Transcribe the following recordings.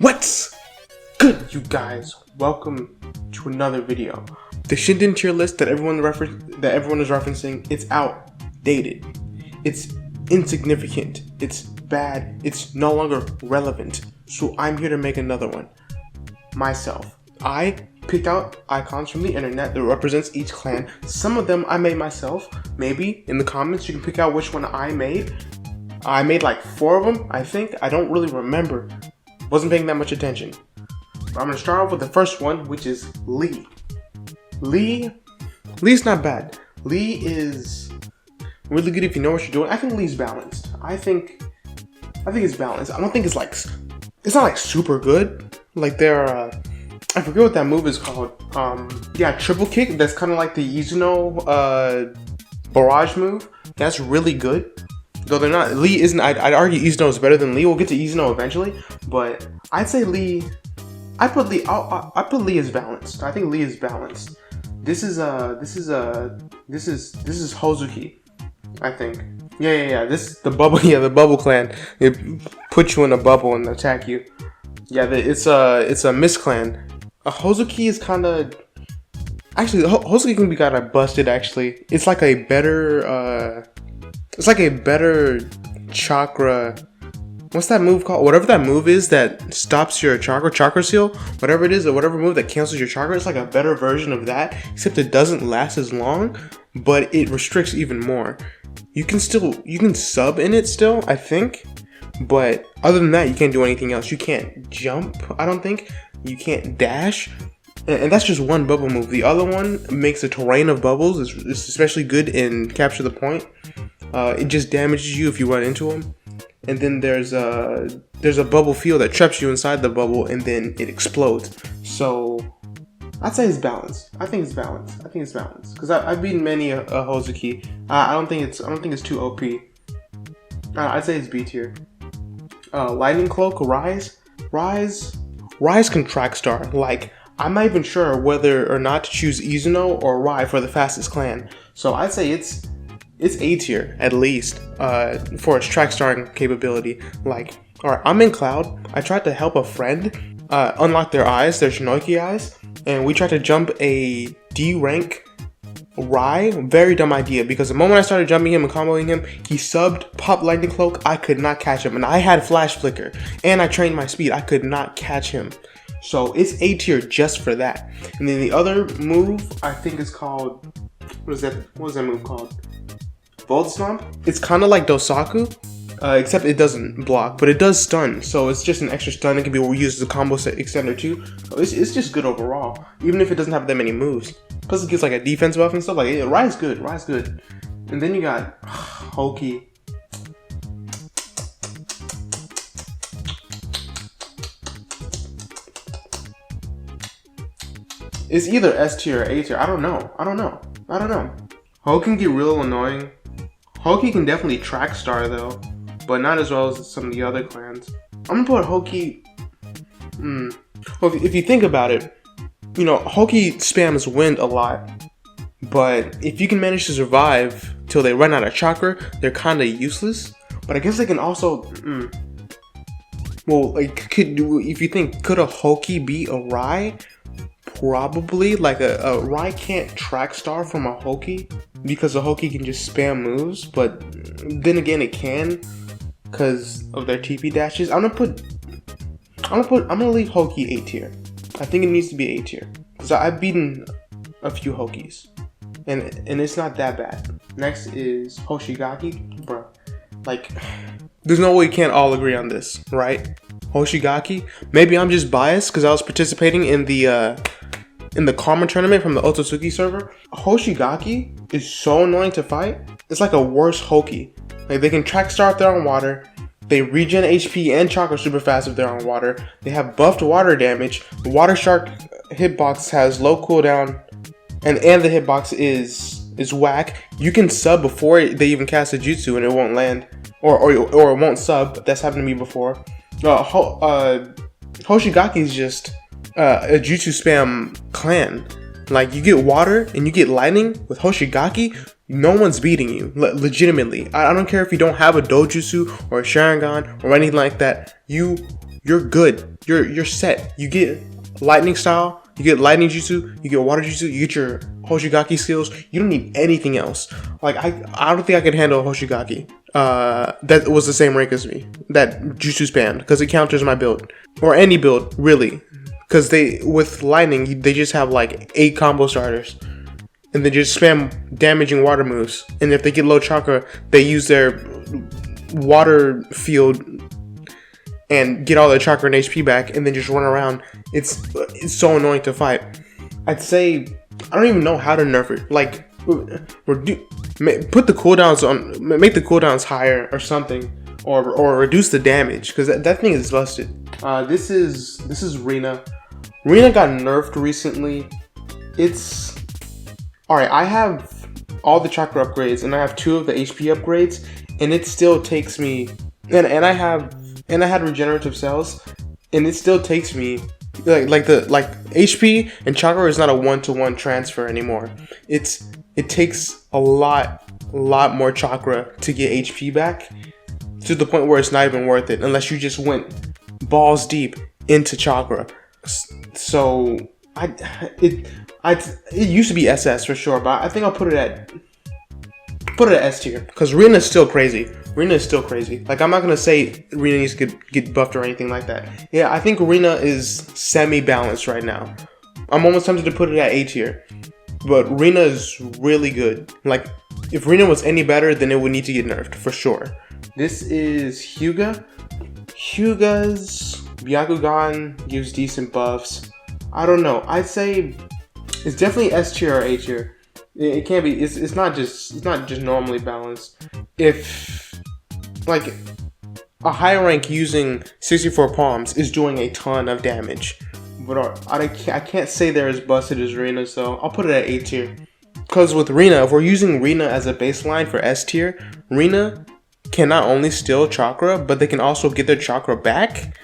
What's good, you guys? Welcome to another video. The Shinden Tier List that everyone is referencing, it's outdated. It's insignificant. It's bad. It's no longer relevant. So I'm here to make another one. Myself. I picked out icons from the internet that represents each clan. Some of them I made myself. Maybe in the comments you can pick out which one I made. I made like 4 of them, I think. I don't really remember. Wasn't paying that much attention. But I'm gonna start off with the first one, which is Lee. Lee's not bad. Lee is really good if you know what you're doing. I think Lee's balanced. I think it's balanced. I don't think it's not like super good. Like there are, I forget what that move is called. Triple kick. That's kind of like the Izuno barrage move. That's really good. Though they're not, Lee isn't, I'd argue Izuno is better than Lee. We'll get to Izuno eventually, but I'd say Lee, I put Lee as balanced. I think Lee is balanced. This is Hoshigaki, I think. Yeah. The bubble clan. It puts you in a bubble and attack you. Yeah, it's a mist clan. Hoshigaki is kind of, actually, Hoshigaki can be kind of busted. Actually, it's like a better. It's like a better chakra. What's that move called? Whatever that move is that stops your chakra seal, whatever it is, or whatever move that cancels your chakra, it's like a better version of that, except it doesn't last as long, but it restricts even more. You can sub in it still, I think, but other than that, you can't do anything else. You can't jump, I don't think. You can't dash. And that's just one bubble move. The other one makes a terrain of bubbles. It's especially good in Capture the Point. It just damages you if you run into them. And then there's a bubble field that traps you inside the bubble, and then it explodes. So I'd say it's balanced. I think it's balanced because I've beaten many a Hoshigaki. I don't think it's too OP. I'd say it's B tier. Lightning Cloak, Rise can track star. Like, I'm not even sure whether or not to choose Izuno or Rai for the fastest clan. So I'd say it's A tier at least for its track starring capability. Like, alright, I'm in Cloud. I tried to help a friend unlock their eyes, their Chinoike eyes, and we tried to jump a D rank Rai. Very dumb idea, because the moment I started jumping him and comboing him, he subbed, popped Lightning Cloak. I could not catch him, and I had Flash Flicker, and I trained my speed. I could not catch him. So it's A tier just for that. And then the other move I think is called, what is that move called? Volt Stomp. It's kind of like Dosaku, except it doesn't block, but it does stun. So it's just an extra stun. It can be used as a combo extender too. So it's just good overall, even if it doesn't have that many moves. Plus it gives like a defense buff and stuff. Like, Rai's good. And then you got Houki. It's either S tier or A tier. I don't know. Houki can get real annoying. Houki can definitely track star though, but not as well as some of the other clans. I'm gonna put Houki. Well, if you think about it, you know, Houki spams wind a lot, but if you can manage to survive till they run out of chakra, they're kind of useless. But I guess they can also. Well, like, if you think, could a Houki beat a Rai? Probably. Like a Rai can't track star from a Houki because a Houki can just spam moves, but then again it can because of their TP dashes. I'm gonna leave Houki A tier. I think it needs to be A tier because I've beaten a few Houkis and it's not that bad. Next is Hoshigaki, bro. Like, there's no way we can't all agree on this, right? Hoshigaki. Maybe I'm just biased because I was participating in the Karma tournament from the Otsutsuki server. Hoshigaki is so annoying to fight. It's like a worse Houki. Like, they can track star if they're on water. They regen HP and chakra super fast if they're on water. They have buffed water damage. The Water Shark hitbox has low cooldown, and the hitbox is whack. You can sub before they even cast a jutsu and it won't land, or it won't sub. That's happened to me before. Hoshigaki is just a jutsu spam clan. Like, you get water and you get lightning with Hoshigaki, no one's beating you, legitimately. I don't care if you don't have a dojutsu or a sharingan or anything like that. You're good. you're set. You get lightning style, you get lightning jutsu, you get water jutsu, you get your Hoshigaki skills. You don't need anything else. Like I don't think I could handle Hoshigaki. That was the same rank as me. That jutsu spam, because it counters my build or any build really. Because with lightning they just have like 8 combo starters, and they just spam damaging water moves. And if they get low chakra, they use their water field and get all their chakra and HP back, and then just run around. It's so annoying to fight. I'd say I don't even know how to nerf it. Like, put the cooldowns on, make the cooldowns higher or something, or reduce the damage, because that thing is busted. This is Rinha. Rinha got nerfed recently. It's alright. I have all the chakra upgrades, and I have 2 of the HP upgrades, and it still takes me. And I had regenerative cells, and it still takes me like HP and chakra is not a 1-to-1 transfer anymore. It takes a lot more chakra to get HP back, to the point where it's not even worth it unless you just went balls deep into chakra. So it used to be SS for sure, but I think I'll put it at S tier, because Rinha is still crazy. Rinha is still crazy. Like, I'm not gonna say Rinha needs to get buffed or anything like that. Yeah, I think Rinha is semi-balanced right now. I'm almost tempted to put it at A tier, but Rinha is really good. Like, if Rinha was any better, then it would need to get nerfed for sure. This is Hyuga. Hyuga's Byakugan gives decent buffs. I don't know. I'd say it's definitely S tier or A tier. It can't be. It's not just normally balanced. If like a high rank using 64 palms is doing a ton of damage, but I can't say they're as busted as Rinha, so I'll put it at A tier. Because with Rinha, if we're using Rinha as a baseline for S tier, Rinha can not only steal chakra, but they can also get their chakra back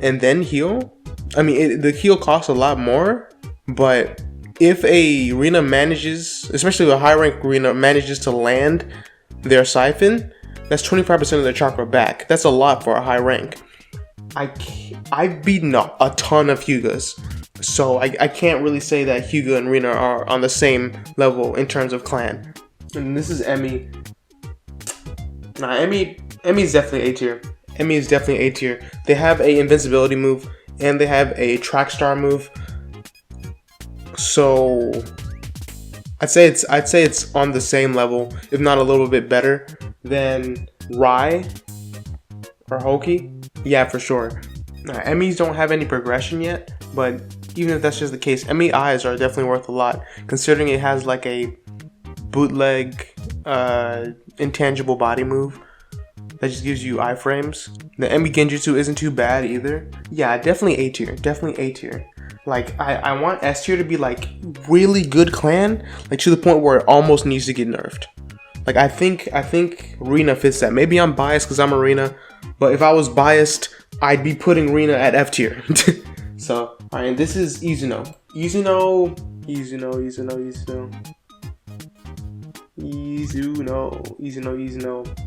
and then heal. I mean, the heal costs a lot more, but if a Rinha manages, especially a high rank Rinha manages to land their siphon, that's 25% of their chakra back. That's a lot for a high rank. I've beaten a ton of Hyugas, so I can't really say that Hyuga and Rinha are on the same level in terms of clan. And this is Emi. Nah, Emi's definitely A tier. Emi is definitely A tier. They have a invincibility move, and they have a track star move. So I'd say it's on the same level, if not a little bit better than Rai or Houki. Yeah, for sure. Emmys don't have any progression yet, but even if that's just the case, Emmy eyes are definitely worth a lot, considering it has like a bootleg intangible body move that just gives you iframes. The Emmy Genjutsu isn't too bad either. Yeah, definitely A tier. Definitely A tier. Like, I want S tier to be like really good clan, like to the point where it almost needs to get nerfed. Like, I think Rinha fits that. Maybe I'm biased because I'm a Rinha, but if I was biased, I'd be putting Rinha at F tier. So, alright, this is Izuno. Izuno.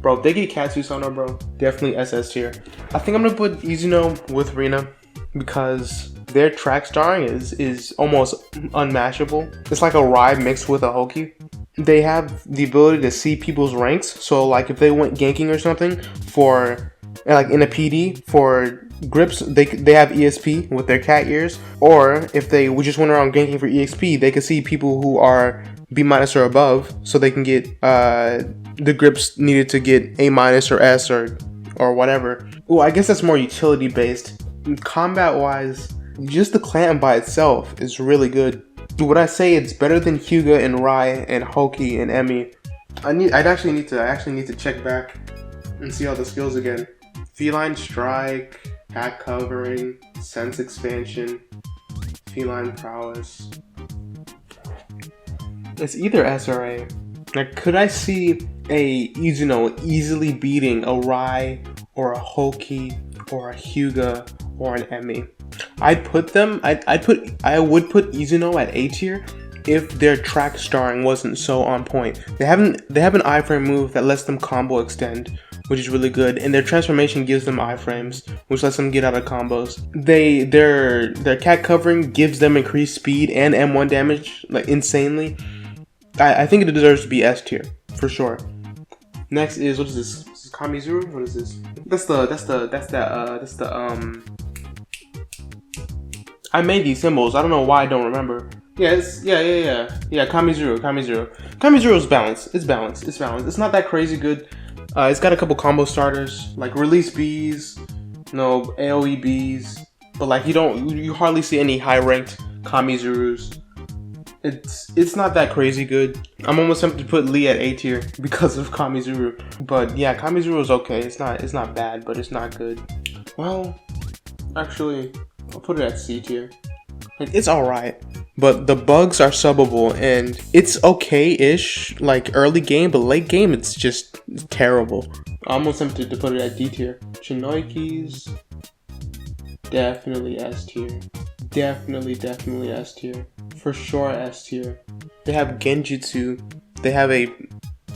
Bro, if they get Katsusano, bro, definitely SS tier. I think I'm gonna put Izuno with Rinha because their track starring is almost unmatchable. It's like a Rai mixed with a Houki. They have the ability to see people's ranks. So like if they went ganking or something for like in a PD for grips, they have ESP with their cat ears. Or if they just went around ganking for EXP, they could see people who are B- or above, so they can get the grips needed to get A- or S or whatever. Well, I guess that's more utility based. Combat wise, just the clan by itself is really good. Would I say it's better than Hyuga and Rai and Houki and Emi? I actually need to check back and see all the skills again. Feline Strike, Hat Covering, Sense Expansion, Feline Prowess. It's either S or A. Like, could I see a Izuno easily beating a Rai or a Houki or a Hyuga or an Emi? I would put Izuno at A tier if their track starring wasn't so on point. They have an iframe move that lets them combo extend which is really good. And their transformation gives them iframes, which lets them get out of combos. Their cat covering gives them increased speed and M1 damage, like insanely. I think it deserves to be S tier for sure. Next is, what is this? This is Kamizuru? What is this? I made these symbols. I don't know why I don't remember. Yeah, Kamizuru. Kamizuru is balanced. It's balanced. It's not that crazy good. It's got a couple combo starters, like release Bs, AoE Bs, but like you hardly see any high ranked Kamizurus. It's not that crazy good. I'm almost tempted to put Lee at A tier because of Kamizuru. But yeah, Kamizuru is okay. It's not bad, but it's not good. Well, actually, I'll put it at C tier. It's alright, but the bugs are subbable and it's okay-ish, like early game, but late game it's just terrible. I'm almost tempted to put it at D tier. Chinoike's definitely S tier. Definitely S tier. For sure S tier. They have Genjutsu. They have a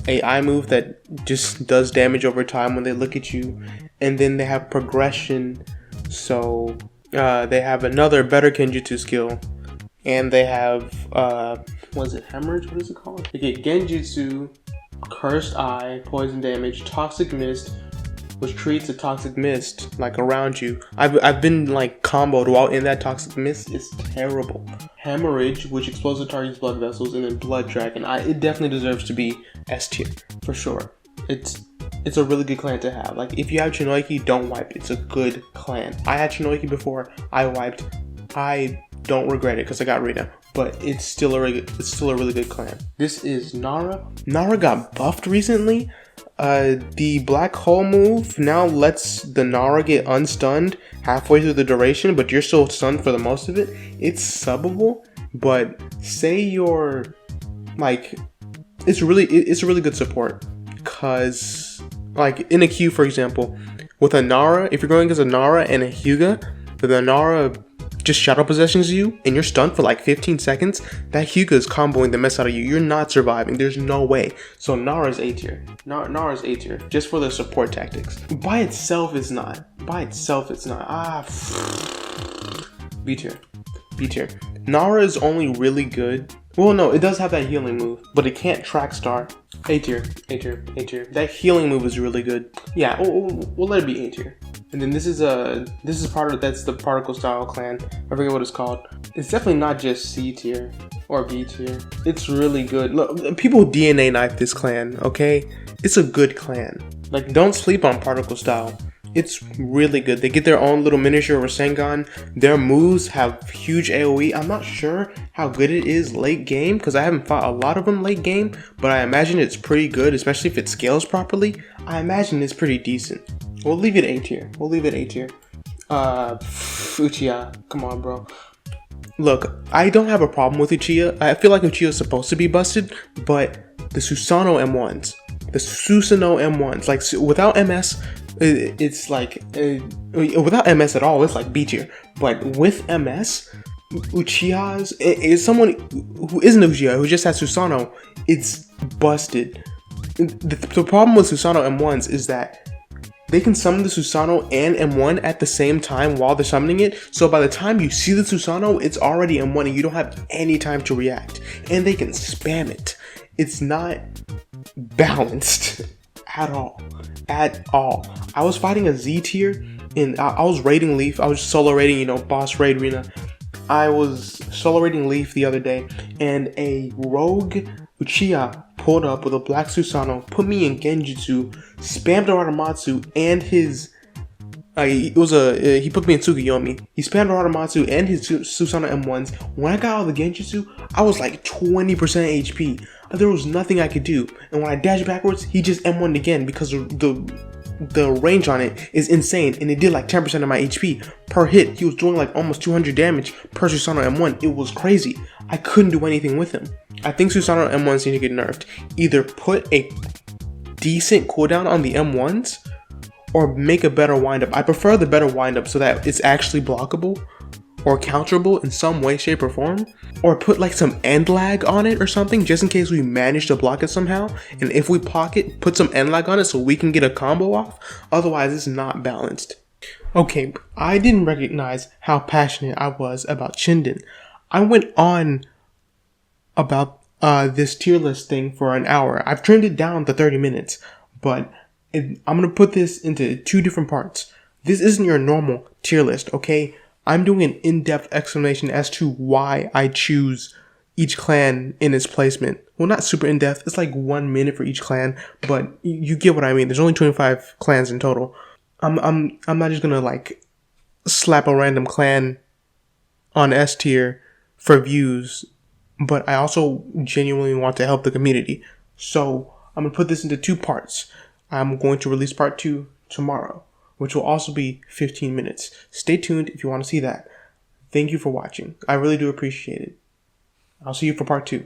I move that just does damage over time when they look at you. And then they have progression. So they have another better Genjutsu skill. And they have what is it? Hemorrhage? What is it called? They get Genjutsu, Cursed Eye, Poison Damage, Toxic Mist, which creates a toxic mist like around you. I've been like comboed while in that toxic mist. It's terrible. Hemorrhage, which explodes the target's blood vessels, and then Blood Dragon. It definitely deserves to be S tier for sure. It's a really good clan to have. Like if you have Chinoike, don't wipe. It's a good clan. I had Chinoike before. I wiped. I don't regret it because I got Rinha, but it's still a really good clan. This is Nara. Nara got buffed recently. The black hole move now lets the Nara get unstunned halfway through the duration, but you're still stunned for the most of it. It's subbable, but say you're like, it's a really good support, cause like in a queue, for example, with a Nara, if you're going against a Nara and a Hyuga, the Nara just shadow possessions you and you're stunned for like 15 seconds, that Hyuga is comboing the mess out of you. You're not surviving. There's no way. So Nara's A tier. Nara's A tier. Just for the support tactics. By itself, it's not. B tier. Nara is only really good. Well, no, it does have that healing move, but it can't track star. A tier. That healing move is really good. Yeah, we'll let it be A tier. And then this is that's the particle style clan. I forget what it's called. It's definitely not just C tier or B tier. It's really good. Look, people DNA knife this clan, okay? It's a good clan. Like, don't sleep on particle style. It's really good. They get their own little miniature Rasengan. Their moves have huge AoE. I'm not sure how good it is late game because I haven't fought a lot of them late game, but I imagine it's pretty good, especially if it scales properly. I imagine it's pretty decent. We'll leave it A tier. Uchiha. Come on, bro. Look, I don't have a problem with Uchiha. I feel like Uchiha is supposed to be busted, but the Susanoo M1s, like without MS, it's like without MS at all, it's like B tier. But with MS, Uchiha's is someone who isn't Uchiha, who just has Susanoo. It's busted. The problem with Susanoo M1s is that they can summon the Susanoo and M1 at the same time while they're summoning it. So by the time you see the Susanoo, it's already M1 and you don't have any time to react. And they can spam it. It's not balanced at all. I was fighting a Z tier and I was raiding Leaf. I was solo raiding, boss raid Rinha. I was solo raiding Leaf the other day and a rogue Uchiha pulled up with a black Susanoo, put me in Genjutsu, spammed Aramatsu and his he put me in Tsukuyomi. He spammed Aramatsu and his Susanoo M1s. When I got out of the Genjutsu, I was like 20% HP. There was nothing I could do. And when I dashed backwards, he just M1'd again because the range on it is insane. And it did like 10% of my HP per hit. He was doing like almost 200 damage per Susanoo M1. It was crazy. I couldn't do anything with him. I think Susanoo M1s need to get nerfed. Either put a decent cooldown on the M1s or make a better windup. I prefer the better windup so that it's actually blockable. or counterable in some way, shape, or form, or put like some end lag on it or something, just in case we manage to block it somehow. And if we pocket, put some end lag on it so we can get a combo off. Otherwise, it's not balanced. Okay, I didn't recognize how passionate I was about Shinden. I went on about this tier list thing for an hour. I've trimmed it down to 30 minutes, but I'm going to put this into 2 different parts. This isn't your normal tier list, okay? I'm doing an in-depth explanation as to why I choose each clan in its placement. Well, not super in-depth. It's like 1 minute for each clan, but you get what I mean. There's only 25 clans in total. I'm not just gonna like slap a random clan on S tier for views, but I also genuinely want to help the community. So I'm gonna put this into 2 parts. I'm going to release part 2 tomorrow, which will also be 15 minutes. Stay tuned if you want to see that. Thank you for watching. I really do appreciate it. I'll see you for part 2.